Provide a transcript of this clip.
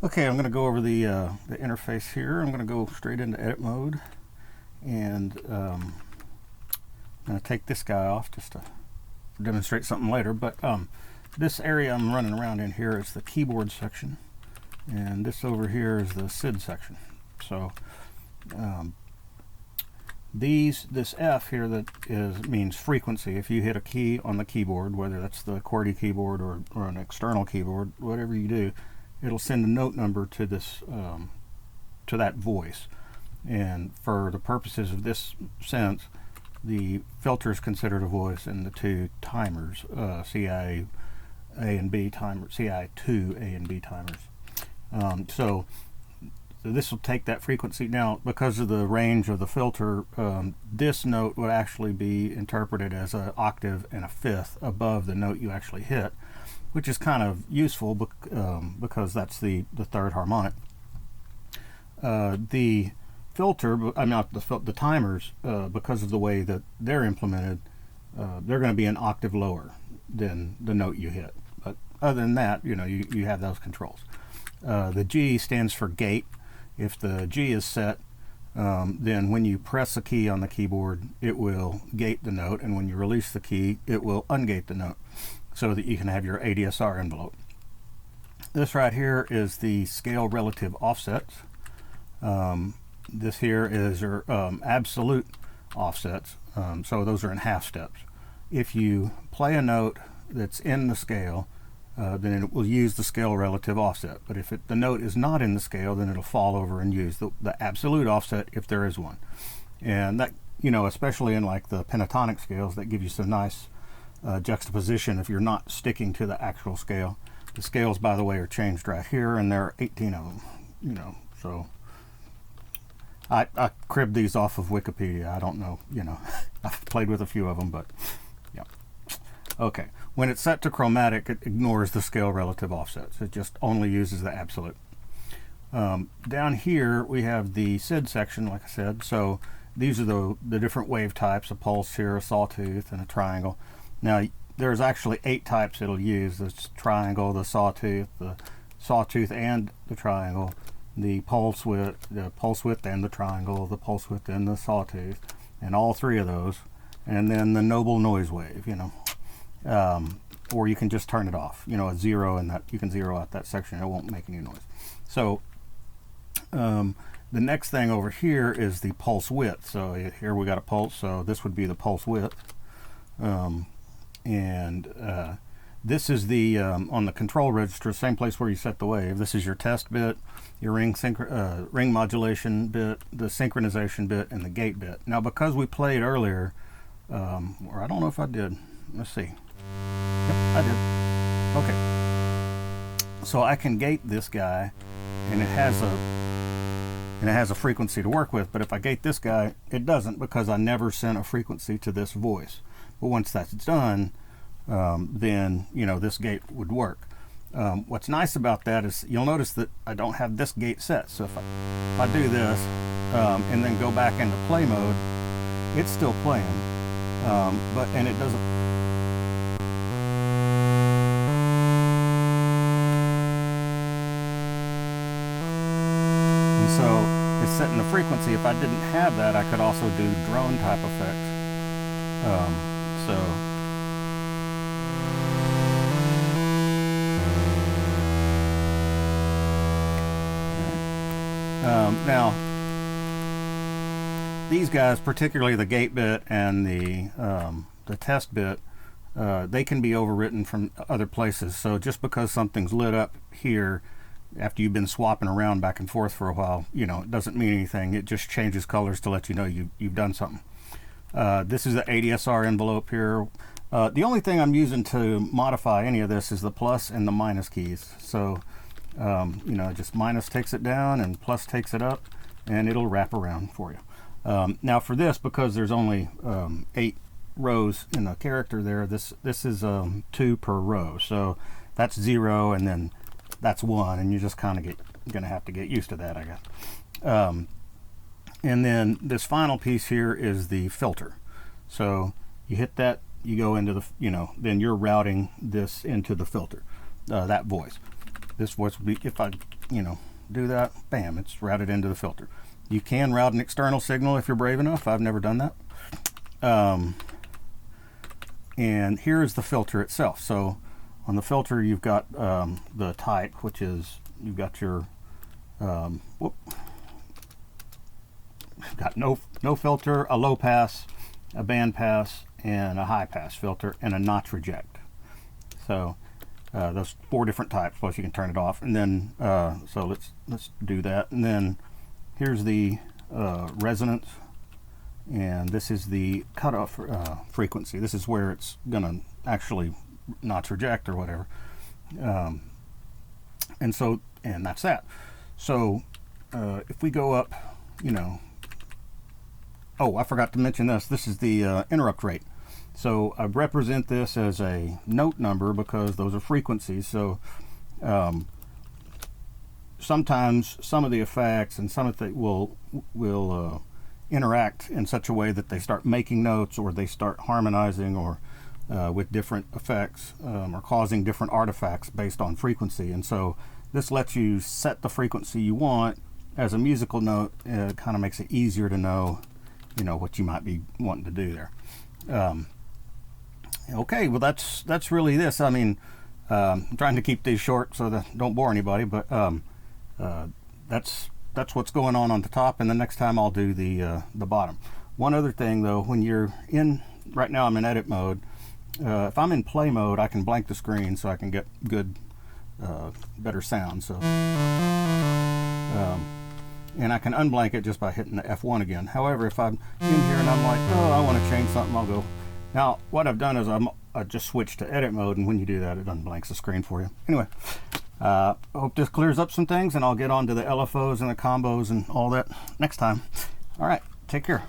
Okay, I'm going to go over the interface here. I'm going to go straight into edit mode, and I'm going to take this guy off just to demonstrate something later. But this area I'm running around in here is the keyboard section, and this over here is the SID section. So this F here that means frequency. If you hit a key on the keyboard, whether that's the QWERTY keyboard or an external keyboard, whatever you do, it'll send a note number to this to that voice. And for the purposes of this sense, the filter is considered a voice, and the two timers, CI A and B timer, CI2 A and B timers. So this will take that frequency. Now, because of the range of the filter, this note would actually be interpreted as an octave and a fifth above the note you actually hit, which is kind of useful because that's the third harmonic. The filter, I mean the timers, because of the way that they're implemented, they're going to be an octave lower than the note you hit. But other than that, you have those controls. The G stands for gate. If the G is set, then when you press a key on the keyboard, it will gate the note, and when you release the key, it will ungate the note, so that you can have your ADSR envelope. This right here is the scale relative offsets. This here is your absolute offsets. So those are in half steps. If you play a note that's in the scale, then it will use the scale relative offset. But if the note is not in the scale, then it'll fall over and use the absolute offset if there is one. And that, especially in like the pentatonic scales, that gives you some nice juxtaposition if you're not sticking to the actual scale. The scales, by the way, are changed right here, and there are 18 of them, so I cribbed these off of Wikipedia. I don't know, I've played with a few of them, but yeah. Okay, when it's set to chromatic, it ignores the scale relative offsets. It just only uses the absolute. Down here we have the SID section, like I said. So these are the different wave types: a pulse here, a sawtooth, and a triangle. Now there's actually 8 types it'll use: the triangle, the sawtooth and the triangle, the pulse width and the triangle, the pulse width and the sawtooth, and all 3 of those, and then the noble noise wave, or you can just turn it off, a 0, and that you can zero out that section. It won't make any noise. So the next thing over here is the pulse width. So here we got a pulse, so this would be the pulse width. This is the on the control register, same place where you set the wave. This is your test bit, your ring modulation bit, the synchronization bit, and the gate bit. Now, because we played earlier, or I don't know if I did. Let's see. Yep, I did. Okay. So I can gate this guy, and it has a frequency to work with. But if I gate this guy, it doesn't, because I never sent a frequency to this voice. But once that's done, then this gate would work. What's nice about that is you'll notice that I don't have this gate set. So if I do this and then go back into play mode, it's still playing, and it doesn't. And so it's setting the frequency. If I didn't have that, I could also do drone type effects. Now, these guys, particularly the gate bit and the test bit, they can be overwritten from other places. So just because something's lit up here after you've been swapping around back and forth for a while, it doesn't mean anything. It just changes colors to let you know you've done something. This is the ADSR envelope here. The only thing I'm using to modify any of this is the plus and the minus keys. So just minus takes it down and plus takes it up, and it'll wrap around for you. Now for this, because there's only 8 rows in a character there, this is 2 per row. So that's 0, and then that's 1, and you just kind of gonna have to get used to that, I guess. And then this final piece here is the filter. So you hit that, you go into the, then you're routing this into the filter, that voice. This voice would be, if I you know, do that, bam, it's routed into the filter. You can route an external signal if you're brave enough. I've never done that. And here's the filter itself. So on the filter, you've got the type, which is, you've got your you've got no filter, a low pass, a band pass, and a high pass filter, and a notch reject. So those 4 different types. Plus you can turn it off, and then so let's do that. And then here's the resonance, and this is the cutoff frequency. This is where it's gonna actually notch reject or whatever. And so, and that's that. So if we go up, you know, oh, I forgot to mention this. This is the interrupt rate. So I represent this as a note number because those are frequencies. So sometimes some of the effects and some of it will interact in such a way that they start making notes, or they start harmonizing, or with different effects, or causing different artifacts based on frequency. And so this lets you set the frequency you want as a musical note. It kind of makes it easier to know, you know, what you might be wanting to do there. Okay, well that's really this. I mean, I'm trying to keep these short so that don't bore anybody, but that's what's going on the top, and the next time I'll do the bottom. One other thing though, when you're in, right now I'm in edit mode. If I'm in play mode, I can blank the screen so I can get good, better sound. So, and I can unblank it just by hitting the F1 again. However, if I'm in here and I'm like, oh, I want to change something, I'll go. Now, what I've done is I just switched to edit mode, and when you do that, it unblanks the screen for you. Anyway, I hope this clears up some things, and I'll get on to the LFOs and the combos and all that next time. All right, take care.